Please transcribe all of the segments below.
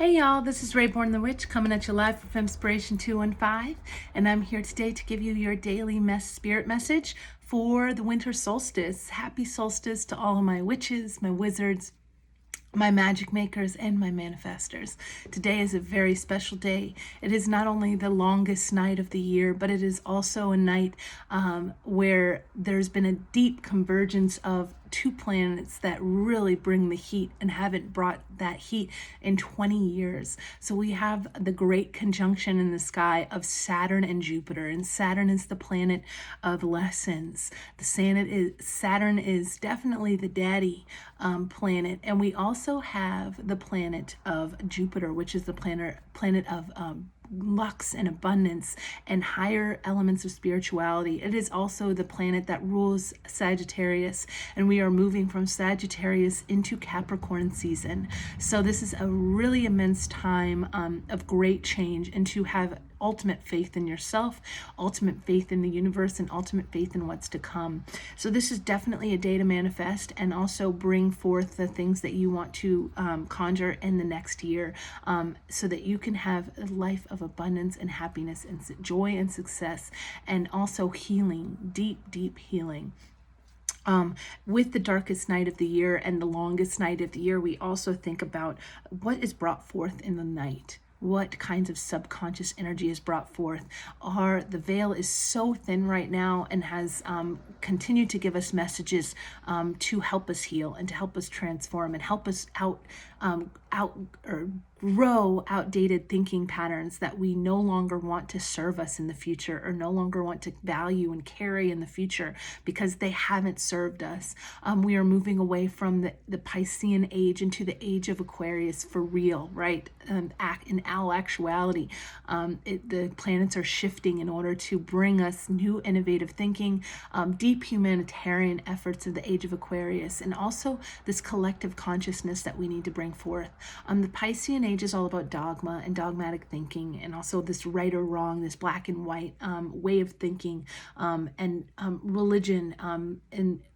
Hey y'all, this is Rayborn the Witch coming at you live from Femspiration 215, and I'm here today to give you your daily spirit message for the winter solstice. Happy solstice to all of my witches, my wizards, my magic makers, and my manifestors. Today is a very special day. It is not only the longest night of the year, but it is also a night where there's been a deep convergence of two planets that really bring the heat and haven't brought that heat in 20 years. So we have the great conjunction in the sky of Saturn and Jupiter, and Saturn is the planet of lessons. Saturn is definitely the daddy planet, and we also have the planet of Jupiter, which is the planet of lux and abundance and higher elements of spirituality. It is also the planet that rules Sagittarius, and we are moving from Sagittarius into Capricorn season. So this is a really immense time of great change, and to have ultimate faith in yourself, ultimate faith in the universe, and ultimate faith in what's to come. So this is definitely a day to manifest and also bring forth the things that you want to conjure in the next year, so that you can have a life of abundance and happiness and joy and success, and also healing, deep healing. With the darkest night of the year and the longest night of the year, we also think about what is brought forth in the night. What kinds of subconscious energy is brought forth. The veil is so thin right now and has continued to give us messages to help us heal and to help us transform and help us grow outdated thinking patterns that we no longer want to serve us in the future, or no longer want to value and carry in the future because they haven't served us. We are moving away from the Piscean age into the age of Aquarius for real, right? In all actuality, the planets are shifting in order to bring us new innovative thinking, deep humanitarian efforts of the age of Aquarius, and also this collective consciousness that we need to bring forth. The Piscean age is all about dogma and dogmatic thinking, and also this right or wrong, this black and white way of thinking, and religion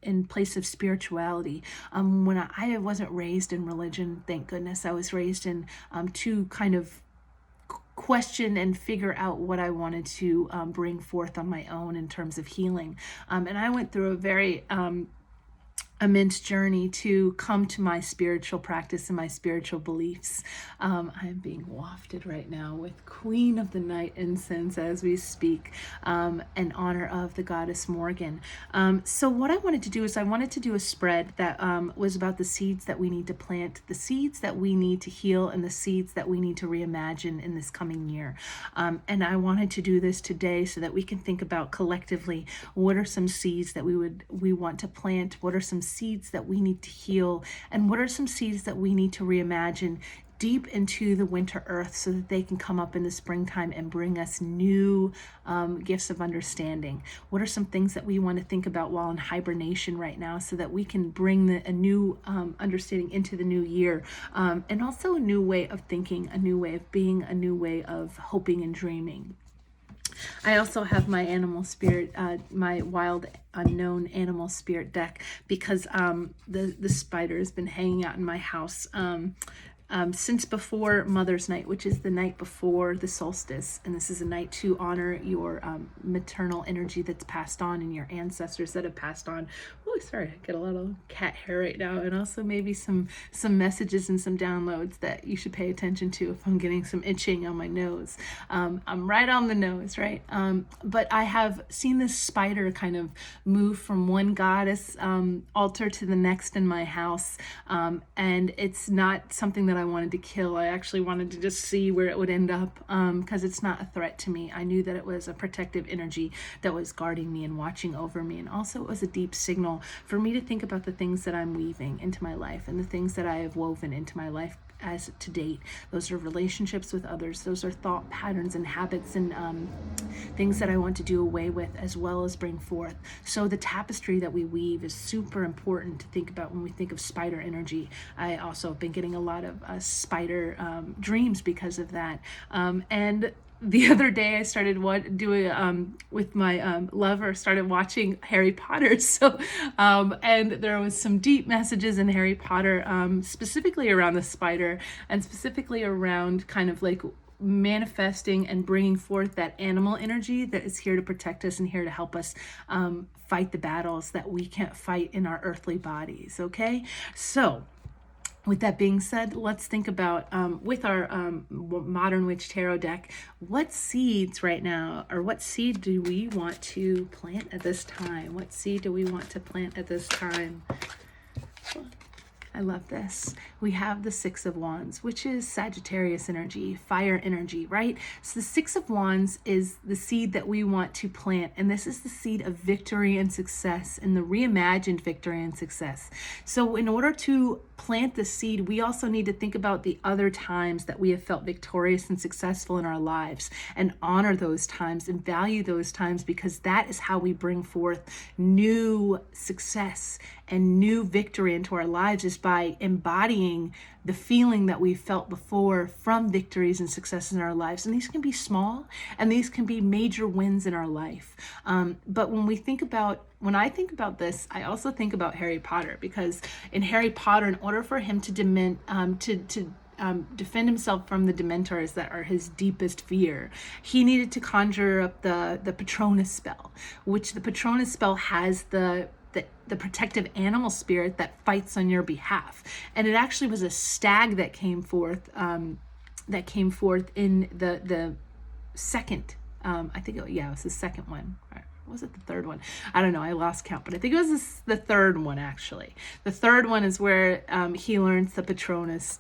in place of spirituality. When I wasn't raised in religion, thank goodness, I was raised in to kind of question and figure out what I wanted to bring forth on my own in terms of healing. And I went through a very immense journey to come to my spiritual practice and my spiritual beliefs. I'm being wafted right now with Queen of the Night incense as we speak, in honor of the goddess Morgan. So what I wanted to do is I wanted to do a spread that was about the seeds that we need to plant, the seeds that we need to heal, and the seeds that we need to reimagine in this coming year. And I wanted to do this today so that we can think about collectively what are some seeds that we want to plant, what are some seeds that we need to heal, and what are some seeds that we need to reimagine deep into the winter earth so that they can come up in the springtime and bring us new gifts of understanding. What are some things that we want to think about while in hibernation right now so that we can bring a new understanding into the new year, and also a new way of thinking, a new way of being, a new way of hoping and dreaming. I also have my animal spirit, my wild unknown animal spirit deck, because the spider has been hanging out in my house since before Mother's Night, which is the night before the solstice. And this is a night to honor your maternal energy that's passed on and your ancestors that have passed on. Oh, sorry, I get a lot of cat hair right now, and also maybe some messages and some downloads that you should pay attention to if I'm getting some itching on my nose. I'm right on the nose, right? But I have seen this spider kind of move from one goddess altar to the next in my house, and it's not something that I wanted to kill. I actually wanted to just see where it would end up, because it's not a threat to me. I knew that it was a protective energy that was guarding me and watching over me, and also it was a deep signal for me to think about the things that I'm weaving into my life and the things that I have woven into my life as to date. Those are relationships with others. Those are thought patterns and habits and things that I want to do away with as well as bring forth. So the tapestry that we weave is super important to think about when we think of spider energy. I also have been getting a lot of spider dreams because of that. And the other day I started doing with my lover, started watching Harry Potter. So and there was some deep messages in Harry Potter, specifically around the spider, and specifically around kind of like manifesting and bringing forth that animal energy that is here to protect us and here to help us fight the battles that we can't fight in our earthly bodies. Okay, so with that being said, let's think about with our Modern Witch Tarot deck, what seeds right now, or what seed do we want to plant at this time? What seed do we want to plant at this time? I love this. We have the Six of Wands, which is Sagittarius energy, fire energy, right? So the Six of Wands is the seed that we want to plant. And this is the seed of victory and success, and the reimagined victory and success. So in order to plant the seed, we also need to think about the other times that we have felt victorious and successful in our lives, and honor those times and value those times, because that is how we bring forth new success and new victory into our lives, is by embodying the feeling that we've felt before from victories and successes in our lives. And these can be small, and these can be major wins in our life. But when I think about this, I also think about Harry Potter, because in Harry Potter, in order for him to defend himself from the Dementors that are his deepest fear, he needed to conjure up the Patronus spell, which the Patronus spell has the protective animal spirit that fights on your behalf. And it actually was a stag that came forth in the second, I think it was the second one. Was it the third one? I don't know. I lost count, but I think it was the third one, actually. The third one is where he learns the Patronus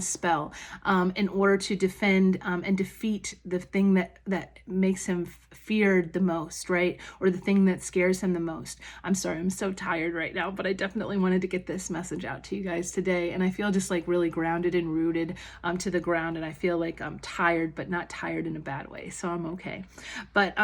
spell in order to defend and defeat the thing that makes him feared the most, right? Or the thing that scares him the most. I'm sorry, I'm so tired right now, but I definitely wanted to get this message out to you guys today. And I feel just like really grounded and rooted to the ground. And I feel like I'm tired, but not tired in a bad way. So I'm okay. But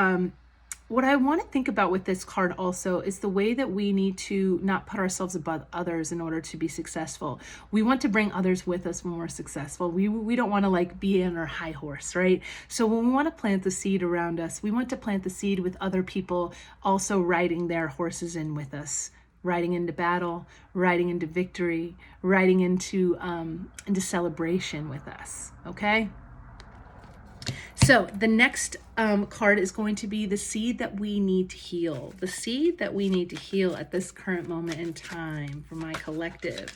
what I want to think about with this card also is the way that we need to not put ourselves above others in order to be successful. We want to bring others with us when we're successful. We don't want to like be in our high horse, right? So when we want to plant the seed around us, we want to plant the seed with other people also riding their horses in with us, riding into battle, riding into victory, riding into celebration with us, okay? So the next card is going to be the seed that we need to heal. The seed that we need to heal at this current moment in time for my collective.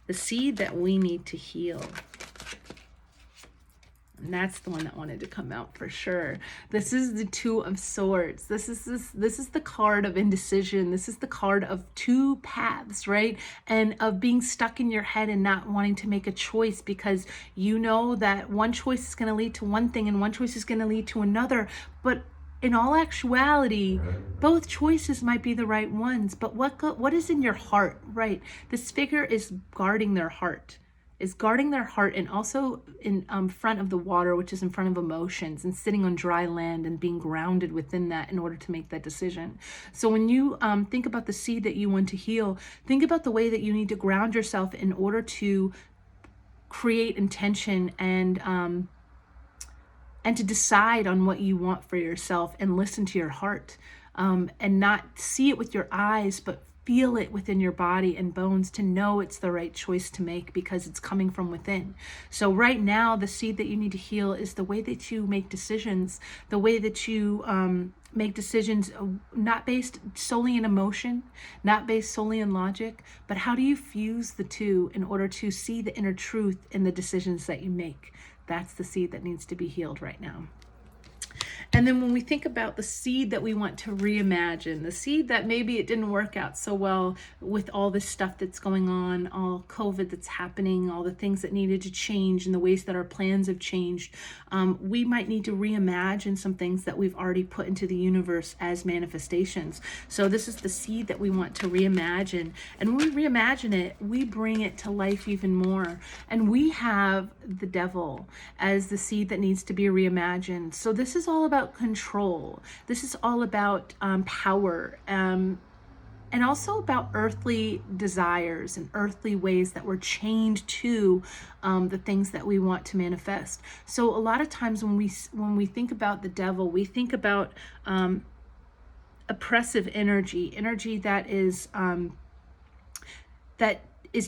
The seed that we need to heal. And that's the one that wanted to come out for sure. This is the Two of Swords. This is the card of indecision. This is the card of two paths, right? And of being stuck in your head and not wanting to make a choice, because you know that one choice is going to lead to one thing and one choice is going to lead to another. But in all actuality, both choices might be the right ones. But what is in your heart, right? This figure is guarding their heart. And also in front of the water, which is in front of emotions, and sitting on dry land and being grounded within that in order to make that decision. So when you think about the seed that you want to heal, think about the way that you need to ground yourself in order to create intention and to decide on what you want for yourself, and listen to your heart, and not see it with your eyes, but feel it within your body and bones to know it's the right choice to make, because it's coming from within. So right now, the seed that you need to heal is the way that you make decisions, the way that you make decisions not based solely in emotion, not based solely in logic, but how do you fuse the two in order to see the inner truth in the decisions that you make? That's the seed that needs to be healed right now. And then when we think about the seed that we want to reimagine, the seed that maybe it didn't work out so well with all this stuff that's going on, all COVID that's happening, all the things that needed to change and the ways that our plans have changed, we might need to reimagine some things that we've already put into the universe as manifestations. So this is the seed that we want to reimagine. And when we reimagine it, we bring it to life even more. And we have the devil as the seed that needs to be reimagined. So this is all about control. This is all about power. and also about earthly desires and earthly ways that we're chained to the things that we want to manifest. So a lot of times when we think about the devil, we think about oppressive energy that is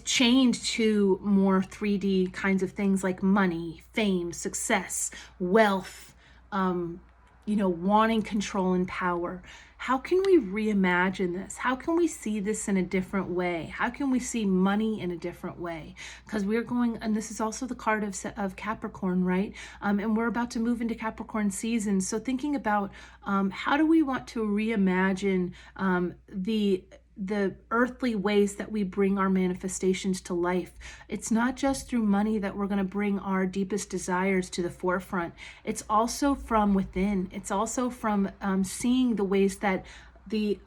chained to more 3D kinds of things like money, fame, success, wealth, wanting control and power. How can we reimagine this? How can we see this in a different way? How can we see money in a different way? Because we're going, and this is also the card of Capricorn, right? And we're about to move into Capricorn season. So thinking about how do we want to reimagine the earthly ways that we bring our manifestations to life. It's not just through money that we're going to bring our deepest desires to the forefront. It's also from within. It's also from seeing the ways that the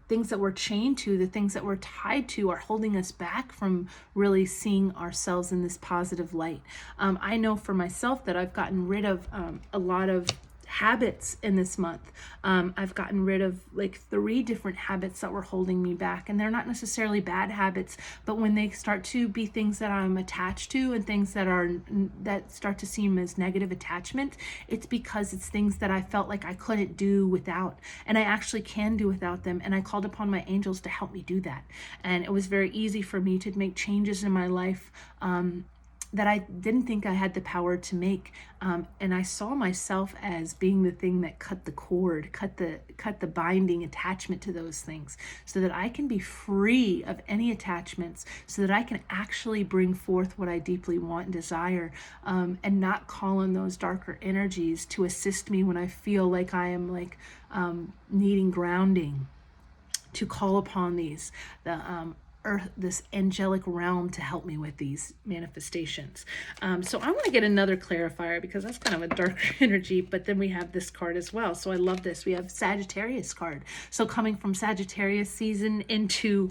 things that we're chained to, the things that we're tied to, are holding us back from really seeing ourselves in this positive light. I know for myself that I've gotten rid of a lot of habits in this month. I've gotten rid of like 3 different habits that were holding me back, and they're not necessarily bad habits, but when they start to be things that I'm attached to and things that start to seem as negative attachment, it's because it's things that I felt like I couldn't do without, and I actually can do without them. And I called upon my angels to help me do that, and it was very easy for me to make changes in my life that I didn't think I had the power to make. And I saw myself as being the thing that cut the cord, cut the binding attachment to those things, so that I can be free of any attachments, so that I can actually bring forth what I deeply want and desire, and not call on those darker energies to assist me when I feel like I am needing grounding, to call upon the earth, this angelic realm, to help me with these manifestations. So I want to get another clarifier, because that's kind of a darker energy, but then we have this card as well. So I love this. We have Sagittarius card. So coming from Sagittarius season into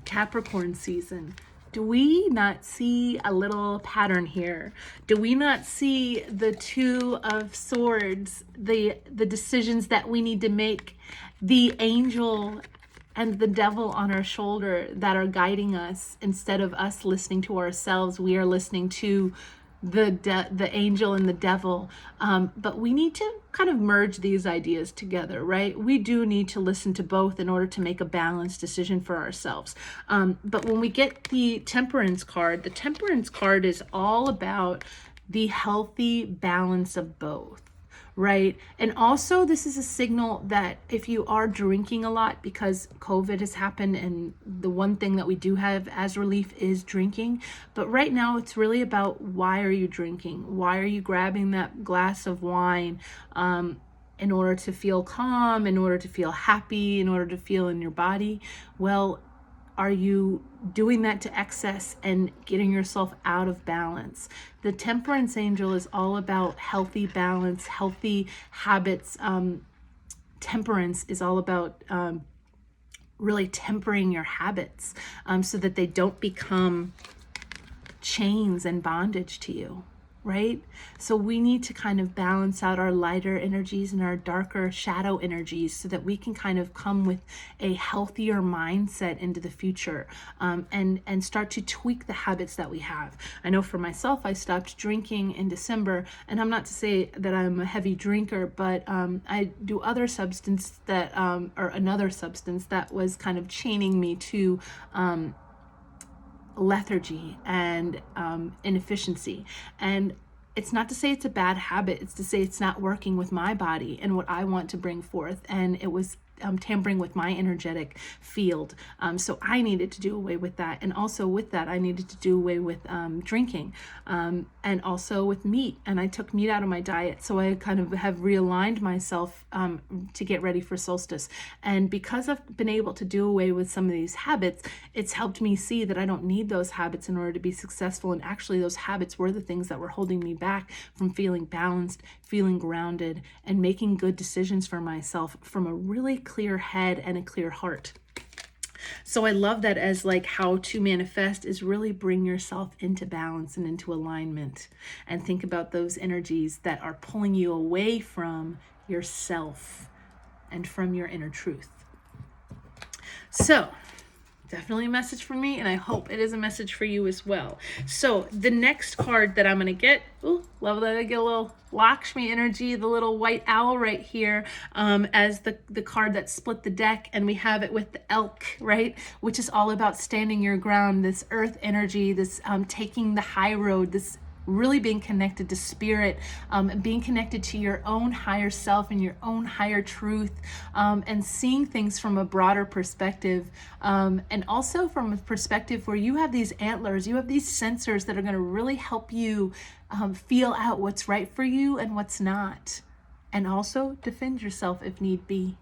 Capricorn season, do we not see a little pattern here? Do we not see the 2 of Swords, the decisions that we need to make, the angel and the devil on our shoulder that are guiding us? Instead of us listening to ourselves, we are listening to the angel and the devil. But we need to kind of merge these ideas together, right? We do need to listen to both in order to make a balanced decision for ourselves. But when we get the Temperance card, the Temperance card is all about the healthy balance of both. Right. And also, this is a signal that if you are drinking a lot, because COVID has happened, and the one thing that we do have as relief is drinking. But right now, it's really about, why are you drinking? Why are you grabbing that glass of wine? In order to feel calm, in order to feel happy, in order to feel in your body? Well, are you doing that to excess and getting yourself out of balance? The Temperance angel is all about healthy balance, healthy habits. Temperance is all about really tempering your habits, so that they don't become chains and bondage to you. Right? So we need to kind of balance out our lighter energies and our darker shadow energies, so that we can kind of come with a healthier mindset into the future, and start to tweak the habits that we have. I know for myself, I stopped drinking in December, and I'm not to say that I'm a heavy drinker, but I do other substance that, or another substance that was kind of chaining me to lethargy and inefficiency. And it's not to say it's a bad habit, it's to say it's not working with my body and what I want to bring forth. And it was tampering with my energetic field. So I needed to do away with that. And also with that, I needed to do away with drinking, and also with meat. And I took meat out of my diet. So I kind of have realigned myself to get ready for solstice. And because I've been able to do away with some of these habits, it's helped me see that I don't need those habits in order to be successful. And actually, those habits were the things that were holding me back from feeling balanced, feeling grounded, and making good decisions for myself from a really clear head and a clear heart. So I love that as like how to manifest is really bring yourself into balance and into alignment, and think about those energies that are pulling you away from yourself and from your inner truth. So definitely a message for me, and I hope it is a message for you as well. So the next card that I'm going to get, ooh, love that I get a little Lakshmi energy, the little white owl right here, as the card that split the deck, and we have it with the elk, right, which is all about standing your ground, this earth energy, this taking the high road, this really being connected to spirit, being connected to your own higher self and your own higher truth, and seeing things from a broader perspective, and also from a perspective where you have these antlers, you have these sensors that are going to really help you feel out what's right for you and what's not, and also defend yourself if need be.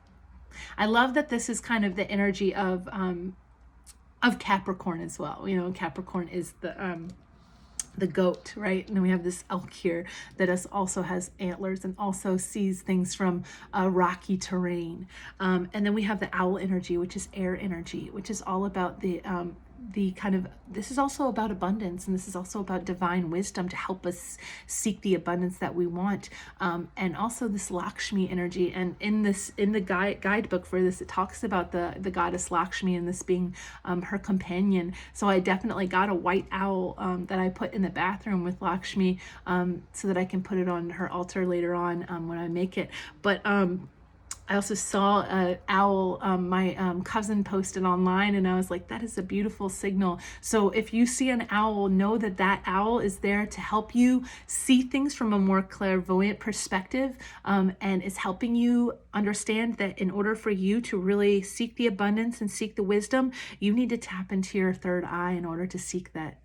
I love that this is kind of the energy of Capricorn as well. Capricorn is the goat, right? And then we have this elk here that also has antlers and also sees things from rocky terrain. And then we have the owl energy, which is air energy, which is all about the kind of, this is also about abundance, and this is also about divine wisdom to help us seek the abundance that we want, and also this Lakshmi energy. And in the guidebook for this, it talks about the goddess Lakshmi and this being her companion. So I definitely got a white owl that I put in the bathroom with Lakshmi, so that I can put it on her altar later on when I make it. But I also saw an owl, my cousin posted online, and I was like, that is a beautiful signal. So if you see an owl, know that that owl is there to help you see things from a more clairvoyant perspective, and is helping you understand that in order for you to really seek the abundance and seek the wisdom, you need to tap into your third eye in order to seek that.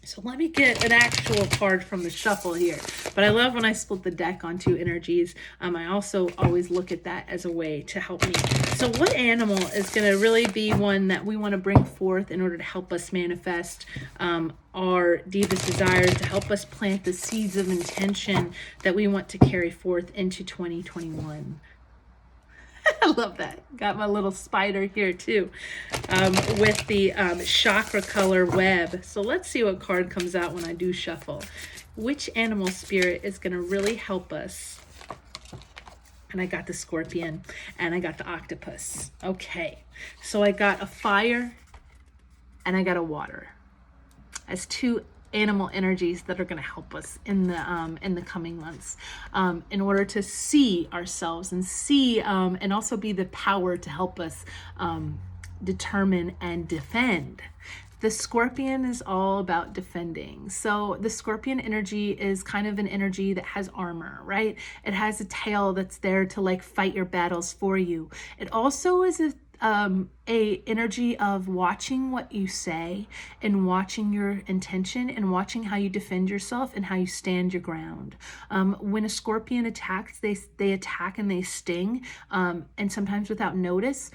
So let me get an actual card from the shuffle here. But I love when I split the deck on two energies. I also always look at that as a way to help me. So what animal is going to really be one that we want to bring forth in order to help us manifest our deepest desires, to help us plant the seeds of intention that we want to carry forth into 2021? I love that. Got my little spider here too, with the chakra color web. So let's see what card comes out when I do shuffle. Which animal spirit is going to really help us? And I got the scorpion and I got the octopus. Okay, so I got a fire and I got a water as two animal energies that are going to help us in the coming months, in order to see ourselves and see, and also be the power to help us determine and defend. The scorpion is all about defending. So the scorpion energy is kind of an energy that has armor, right? It has a tail that's there to like fight your battles for you. It also is a energy of watching what you say and watching your intention and watching how you defend yourself and how you stand your ground. When a scorpion attacks, they attack and they sting, and sometimes without notice.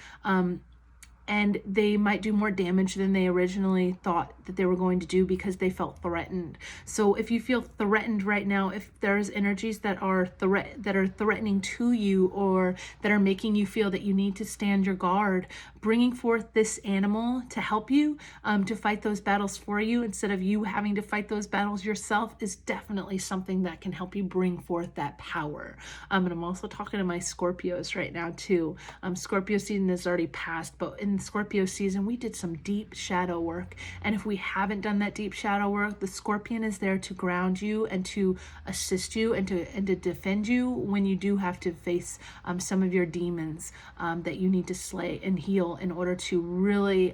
And they might do more damage than they originally thought that they were going to do because they felt threatened. So if you feel threatened right now, if there's energies that are threatening to you, or that are making you feel that you need to stand your guard, bringing forth this animal to help you to fight those battles for you instead of you having to fight those battles yourself is definitely something that can help you bring forth that power. And I'm also talking to my Scorpios right now too. Scorpio season has already passed, but in Scorpio season, we did some deep shadow work. And if we haven't done that deep shadow work, the scorpion is there to ground you and to assist you and to defend you when you do have to face some of your demons that you need to slay and heal in order to really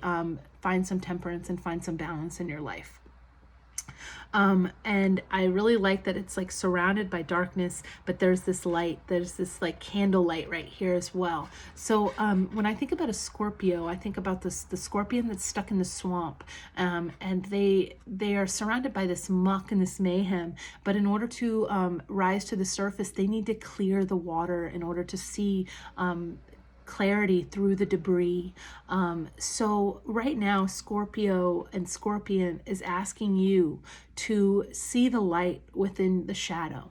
find some temperance and find some balance in your life. And I really like that it's like surrounded by darkness, but there's this light, there's this like candle light right here as well. So when I think about a Scorpio, I think about the scorpion that's stuck in the swamp, and they are surrounded by this muck and this mayhem, but in order to rise to the surface, they need to clear the water in order to see clarity through the debris. So right now, Scorpio and Scorpion is asking you to see the light within the shadow.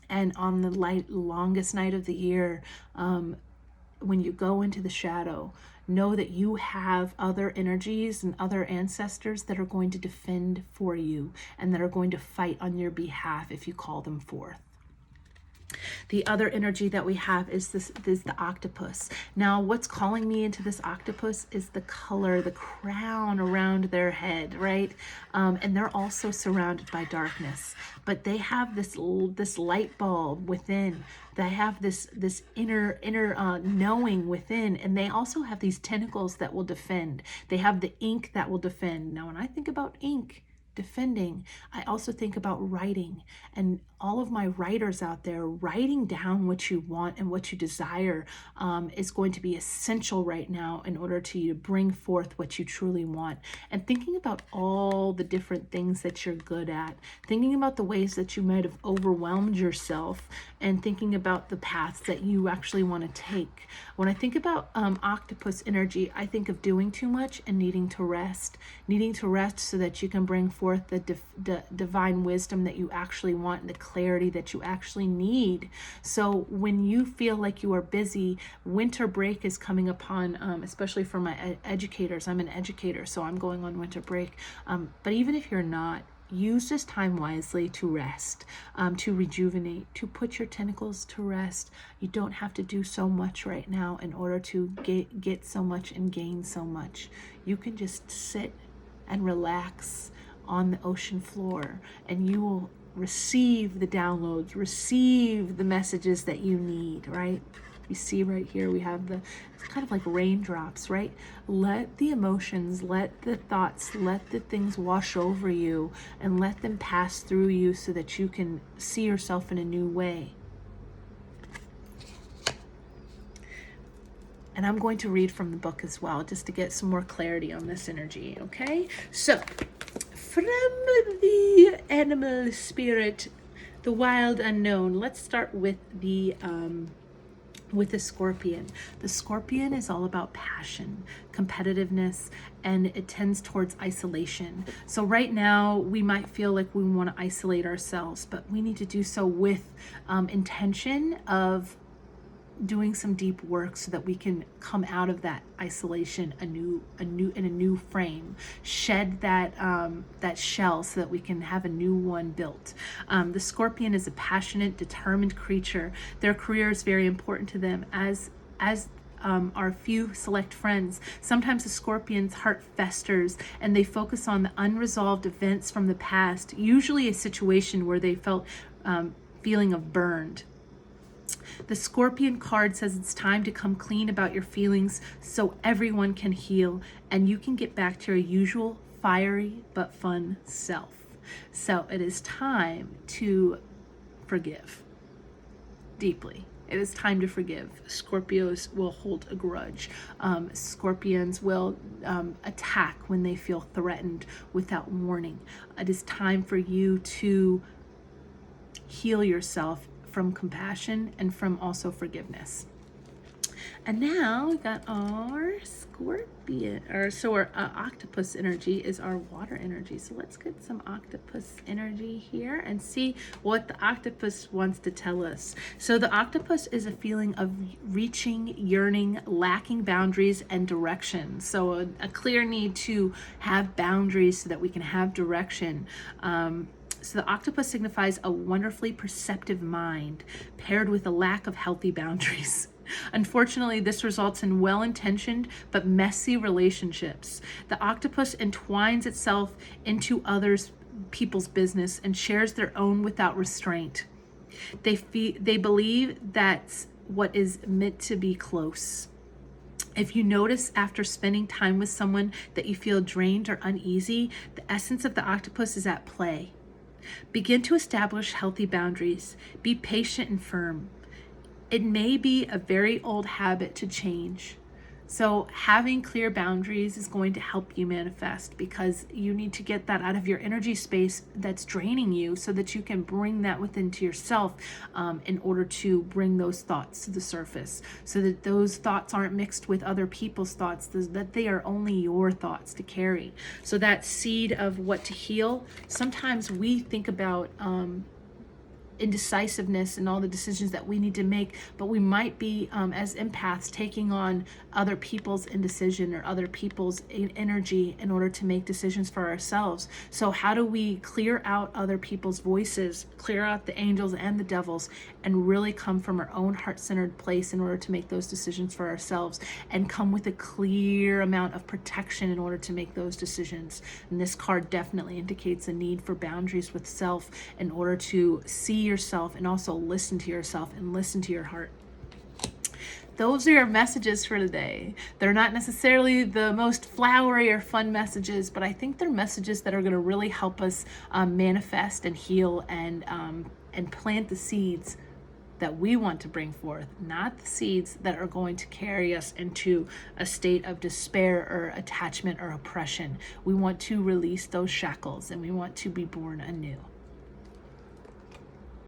And on the longest night of the year, when you go into the shadow, know that you have other energies and other ancestors that are going to defend for you and that are going to fight on your behalf if you call them forth. The other energy that we have is the octopus. Now, what's calling me into this octopus is the color, the crown around their head, right? And they're also surrounded by darkness, but they have this light bulb within. They have this inner knowing within, and they also have these tentacles that will defend. They have the ink that will defend. Now, when I think about ink defending, I also think about writing, and all of my writers out there, writing down what you want and what you desire is going to be essential right now in order to bring forth what you truly want. And thinking about all the different things that you're good at, thinking about the ways that you might have overwhelmed yourself, and thinking about the paths that you actually want to take. When I think about octopus energy, I think of doing too much and needing to rest so that you can bring forth the divine wisdom that you actually want and the clarity that you actually need. So when you feel like you are busy, winter break is coming upon, especially for my educators. I'm an educator, so I'm going on winter break. But even if you're not, use this time wisely to rest, to rejuvenate, to put your tentacles to rest. You don't have to do so much right now in order to get so much and gain so much. You can just sit and relax on the ocean floor, and you will receive the downloads, receive the messages that you need, right? You see right here, we have it's kind of like raindrops, right? Let the emotions, let the thoughts, let the things wash over you, and let them pass through you so that you can see yourself in a new way. And I'm going to read from the book as well, just to get some more clarity on this energy, okay? So, from the animal spirit, the wild unknown, let's start with the scorpion. The scorpion is all about passion, competitiveness, and it tends towards isolation. So right now we might feel like we want to isolate ourselves, but we need to do so with intention of doing some deep work so that we can come out of that isolation in a new frame, shed that shell so that we can have a new one built. The scorpion is a passionate, determined creature. Their career is very important to them, as our few select friends. Sometimes the scorpion's heart festers and they focus on the unresolved events from the past, usually a situation where they felt feeling of burned. The Scorpion card says it's time to come clean about your feelings so everyone can heal and you can get back to your usual fiery but fun self. So it is time to forgive deeply. It is time to forgive. Scorpios will hold a grudge. Scorpions will attack when they feel threatened without warning. It is time for you to heal yourself from compassion and from also forgiveness. And now we got our scorpion, our octopus energy is our water energy. So let's get some octopus energy here and see what the octopus wants to tell us. So the octopus is a feeling of reaching, yearning, lacking boundaries and direction. So a clear need to have boundaries so that we can have direction. So the octopus signifies a wonderfully perceptive mind paired with a lack of healthy boundaries. Unfortunately, this results in well-intentioned but messy relationships. The octopus entwines itself into people's business and shares their own without restraint. They believe that's what is meant to be close. If you notice after spending time with someone that you feel drained or uneasy, the essence of the octopus is at play. Begin to establish healthy boundaries. Be patient and firm. It may be a very old habit to change. So having clear boundaries is going to help you manifest, because you need to get that out of your energy space that's draining you so that you can bring that within to yourself in order to bring those thoughts to the surface, so that those thoughts aren't mixed with other people's thoughts, that they are only your thoughts to carry. So that seed of what to heal, sometimes we think about indecisiveness and all the decisions that we need to make, but we might be, as empaths, taking on other people's indecision or other people's energy in order to make decisions for ourselves. So how do we clear out other people's voices, clear out the angels and the devils, and really come from our own heart-centered place in order to make those decisions for ourselves, and come with a clear amount of protection in order to make those decisions? And this card definitely indicates a need for boundaries with self in order to see yourself and also listen to yourself and listen to your heart. Those are your messages for today. They're not necessarily the most flowery or fun messages, but I think they're messages that are going to really help us manifest and heal and plant the seeds that we want to bring forth, not the seeds that are going to carry us into a state of despair or attachment or oppression. We want to release those shackles, and we want to be born anew.